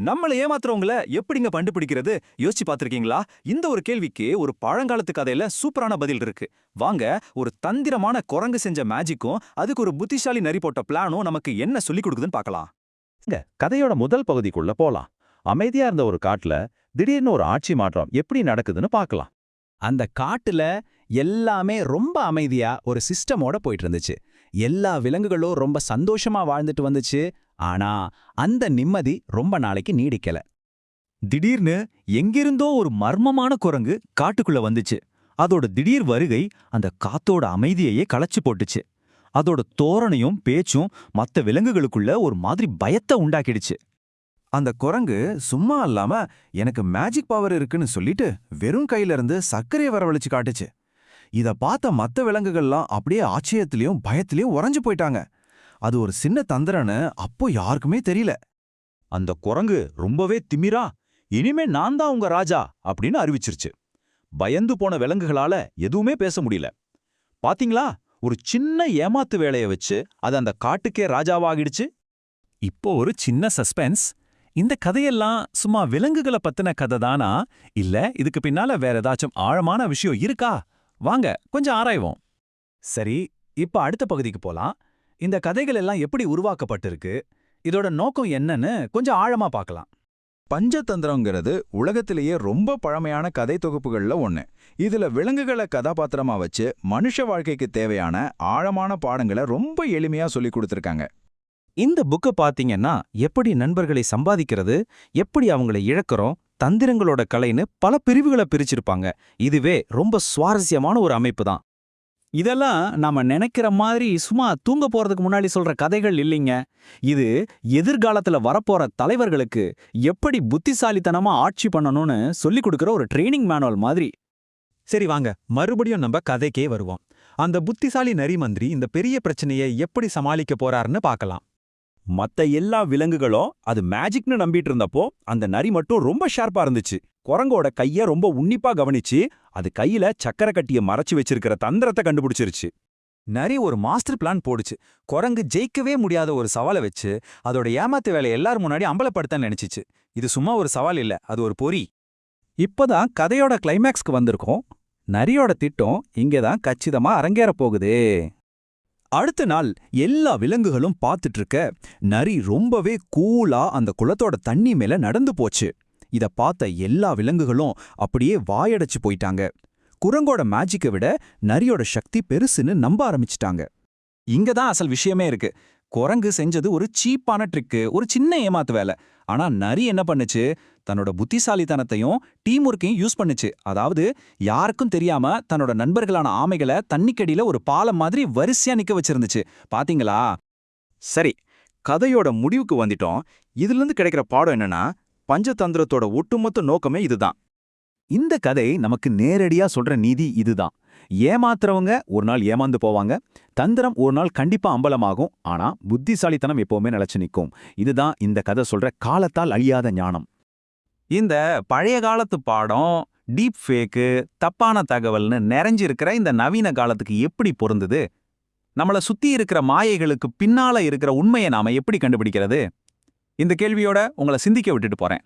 நம்மள ஏமாத்துறவங்கள எப்படிங்க கண்டுபிடிக்கிறது யோசிச்சு பார்த்திருக்கீங்களா? இந்த ஒரு கேள்விக்கு ஒரு பழங்காலத்து கதையில சூப்பரான பதில் இருக்கு. வாங்க, ஒரு தந்திரமான குரங்கு செஞ்ச மேஜிக்கும் அதுக்கு ஒரு புத்திசாலி நரி போட்ட பிளானும் நமக்கு என்ன சொல்லிக் கொடுக்குதுன்னு பார்க்கலாம். கதையோட முதல் பகுதிக்குள்ள போலாம். அமைதியா இருந்த ஒரு காட்டுல திடீர்னு ஒரு ஆட்சி மாற்றம் எப்படி நடக்குதுன்னு பார்க்கலாம். அந்த காட்டுல எல்லாமே ரொம்ப அமைதியா ஒரு சிஸ்டமோட போயிட்டு இருந்துச்சு. எல்லா விலங்குகளும் ரொம்ப சந்தோஷமா வாழ்ந்துட்டு வந்துச்சு. ஆனா அந்த நிம்மதி ரொம்ப நாளைக்கு நீடிக்கல. திடீர்னு எங்கிருந்தோ ஒரு மர்மமான குரங்கு காட்டுக்குள்ள வந்துச்சு. அதோட திடீர் வருகை அந்த காத்தோட அமைதியையே களைச்சு போட்டுச்சு. அதோட தோரணையும் பேச்சும் மத்த விலங்குகளுக்குள்ள ஒரு மாதிரி பயத்தை உண்டாக்கிடுச்சு. அந்த குரங்கு சும்மா இல்லாம எனக்கு மேஜிக் பவர் இருக்குன்னு சொல்லிட்டு வெறும் கையில இருந்து சர்க்கரையை வரவழைச்சு காட்டுச்சு. இத பார்த்த மத்த விலங்குகள்லாம் அப்படியே ஆச்சரியத்திலயும் பயத்திலயும் உறைஞ்சு போயிட்டாங்க. அது ஒரு சின்ன தந்திரன்னு அப்போ யாருக்குமே தெரியல. அந்த குரங்கு ரொம்பவே திமிரா, இனிமே நான் தான் உங்க ராஜா அப்படின்னு அறிவிச்சிருச்சு. பயந்து போன விலங்குகளால எதுவுமே பேச முடியல. பாத்தீங்களா, ஒரு சின்ன ஏமாத்து வேலைய வச்சு அது அந்த காட்டுக்கே ராஜாவாகிடுச்சு. இப்போ ஒரு சின்ன சஸ்பென்ஸ். இந்த கதையெல்லாம் சும்மா விலங்குகளை பத்தின கதை தானா, இல்ல இதுக்கு பின்னால வேற ஏதாச்சும் ஆழமான விஷயம் இருக்கா? வாங்க கொஞ்சம் ஆராய்வோம். சரி, இப்ப அடுத்த பகுதிக்கு போலாம். இந்த கதைகள் எல்லாம் எப்படி உருவாக்கப்பட்டிருக்கு, இதோட நோக்கம் என்னன்னு கொஞ்சம் ஆழமா பார்க்கலாம். பஞ்சதந்திரங்கிறது உலகத்திலேயே ரொம்ப பழமையான கதை தொகுப்புகள்ல ஒண்ணு. இதுல விலங்குகளை கதாபாத்திரமா வச்சு மனுஷ வாழ்க்கைக்கு தேவையான ஆழமான பாடங்களை ரொம்ப எளிமையா சொல்லி கொடுத்திருக்காங்க. இந்த புக்கை பாத்தீங்கன்னா எப்படி நண்பர்களை சம்பாதிக்கிறது, எப்படி அவங்களை இழக்கிறோம், தந்திரங்களோட கலைன்னு பல பிரிவுகளை பிரிச்சிருப்பாங்க. இதுவே ரொம்ப சுவாரஸ்யமான ஒரு அமைப்பு தான். இதெல்லாம் நாம நினைக்கிற மாதிரி சும்மா தூங்க போறதுக்கு முன்னாடி சொல்ற கதைகள் இல்லைங்க. இது எதிர்காலத்துல வரப்போற தலைவர்களுக்கு எப்படி புத்திசாலித்தனமா ஆட்சி பண்ணணும்னு சொல்லிக் கொடுக்கிற ஒரு ட்ரெய்னிங் மேனுவல் மாதிரி. சரி வாங்க, மறுபடியும் நம்ம கதைக்கே வருவோம். அந்த புத்திசாலி நரி மந்திரி இந்த பெரிய பிரச்சனையை எப்படி சமாளிக்க போறாருன்னு பார்க்கலாம். மத்த எல்லா விலங்குகளும் அது மேஜிக்னு நம்பிட்டு இருந்தப்போ அந்த நரி மட்டும் ரொம்ப ஷார்ப்பா இருந்துச்சு. குரங்கோட கைய ரொம்ப உன்னிப்பா கவனிச்சு அது கையில சக்கரை கட்டிய மறைச்சு வச்சிருக்கிற தந்திரத்தை கண்டுபிடிச்சிருச்சு. நரி ஒரு மாஸ்டர் பிளான் போடுச்சு. குரங்கு ஜெயிக்கவே முடியாத ஒரு சவாலை வச்சு அதோட ஏமாத்து வேலையை எல்லாரும் முன்னாடி அம்பலப்படுத்த நினைச்சிச்சு. இது சும்மா ஒரு சவால் இல்ல, அது ஒரு பொறி. இப்பதான் கதையோட கிளைமேக்ஸ்க்கு வந்திருக்கோம். நரியோட திட்டம் இங்கேதான் கச்சிதமா அரங்கேற போகுதே. அடுத்த நாள் எல்லா விலங்குகளும் பார்த்துட்டு இருக்க நரி ரொம்பவே கூலா அந்த குளத்தோட தண்ணி மேல நடந்து போச்சு. இத பார்த்த எல்லா விலங்குகளும் அப்படியே வாயடைச்சு போயிட்டாங்க. குரங்கோட மேஜிக்கை விட நரியோட சக்தி பெருசுன்னு நம்ப ஆரம்பிச்சிட்டாங்க. இங்க தான் அசல் விஷயமே இருக்கு. குரங்கு செஞ்சது ஒரு சீப்பான ட்ரிக்கு, ஒரு சின்ன ஏமாத்து வேலை. ஆனா நரி என்ன பண்ணுச்சு, தன்னோட புத்திசாலித்தனத்தையும் டீம் ஒர்க்கையும் யூஸ் பண்ணுச்சு. அதாவது யாருக்கும் தெரியாம தன்னோட நண்பர்களான ஆமைகளை தண்ணிக்கடியில ஒரு பாலம் மாதிரி வரிசையா நிக்க வச்சிருந்துச்சு. பாத்தீங்களா? சரி, கதையோட முடிவுக்கு வந்துட்டோம். இதுல இருந்து கிடைக்கிற பாடம் என்னன்னா, பஞ்சதந்திரத்தோட ஒட்டுமொத்த நோக்கமே இதுதான். இந்த கதை நமக்கு நேரடியா சொல்ற நீதி இதுதான். ஏமாத்துறவங்க ஒரு நாள் ஏமாந்து போவாங்க. தந்திரம் ஒரு நாள் கண்டிப்பா அம்பலமாகும். ஆனா புத்திசாலித்தனம் எப்பவுமே நிலைச்சு நிற்கும். இதுதான் இந்த கதை சொல்ற காலத்தால் அழியாத ஞானம். இந்த பழைய காலத்து பாடம் டீப் ஃபேக்கு, தப்பான தகவல்னு நிறைஞ்சிருக்கிற இந்த நவீன காலத்துக்கு எப்படி பொருந்துது? நம்மள சுத்தி இருக்கிற மாயைகளுக்கு பின்னால இருக்கிற உண்மையை நாம எப்படி கண்டுபிடிக்கிறது? இந்த கேள்வியோட உங்களை சிந்திக்க விட்டுட்டு போறேன்.